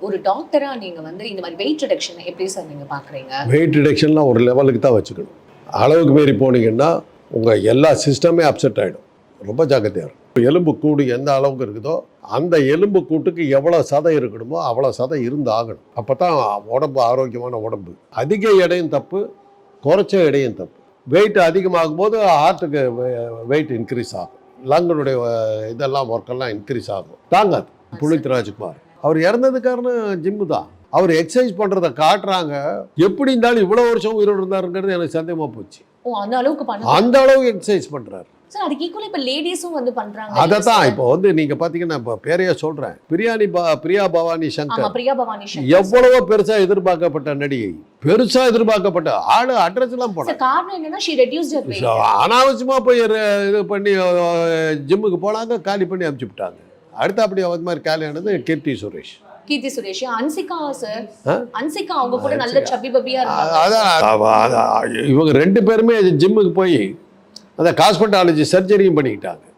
ஒரு டாக்டரா நீங்க வந்து இந்த மாதிரி வெயிட் ரிடக்ஷன் எப்படி சார் நீங்க பாக்குறீங்க? வெயிட் ரிடக்ஷன்லாம் ஒரு லெவலுக்கு தான் வச்சுக்கணும். அளவுக்கு மீறி போனீங்கன்னா உங்கள் எல்லா சிஸ்டமே அப்செட் ஆகிடும். ரொம்ப ஜாக்கிரதையாக இருக்கும். எலும்பு கூடு எந்த அளவுக்கு இருக்குதோ அந்த எலும்பு கூட்டுக்கு எவ்வளோ சதை இருக்கணுமோ அவ்வளோ சதை இருந்து ஆகணும். அப்போ தான் உடம்பு ஆரோக்கியமான உடம்பு. அதிக எடையும் தப்பு, குறைச்ச எடையும் தப்பு. வெயிட் அதிகமாகும் போது ஹார்ட்டுக்கு வெயிட் இன்க்ரீஸ் ஆகும், லங்கனுடைய இதெல்லாம் ஒர்க்கெல்லாம் இன்க்ரீஸ் ஆகும், தாங்காது. புனித் ராஜ்குமார் அவர் இறந்தது காரணம் ஜிம்மு தான். அவர் எக்ஸசைஸ் பண்ணுறதை காட்டுறாங்க. எப்படி இருந்தாலும் இவ்வளோ வருஷம் உயிரோடு இருந்தாருங்கிறது எனக்கு சந்தேகமாக போச்சு. அந்த அளவுக்கு அந்த அளவுக்கு எக்ஸசைஸ் பண்ணுறாரு. சார் அதுக்கு ஈக்குவலா இப்ப லேடிஸும் வந்து பண்றாங்க. அதை தான் இப்போ வந்து நீங்கள் பார்த்தீங்கன்னா இப்போ பேரையே சொல்கிறேன், பிரியா பவானி சங்கர் எவ்வளவோ பெருசாக எதிர்பார்க்கப்பட்ட நடிகை, பெருசாக எதிர்பார்க்கப்பட்ட ஆளு அட்ரஸ்லாம் போனாங்க. காரணம் என்னன்னா she reduced her weight. அனாவசியமாக போய் இது பண்ணி ஜிம்முக்கு போனாங்க, காலி பண்ணி அனுப்பிச்சு விட்டாங்க. அடுத்து அப்படி அது மாதிரி காலியானது கீர்த்தி சுரேஷ். அன்சிகா சார், அன்சிகா அவங்க கூட நல்ல சப்பி பப்பியா இருக்காங்க. அதான் இவங்க ரெண்டு பேருமே ஜிம்முக்கு போய் அந்த காஸ்மெட்டாலஜி சர்ஜரியும் பண்ணிக்கிட்டாங்க.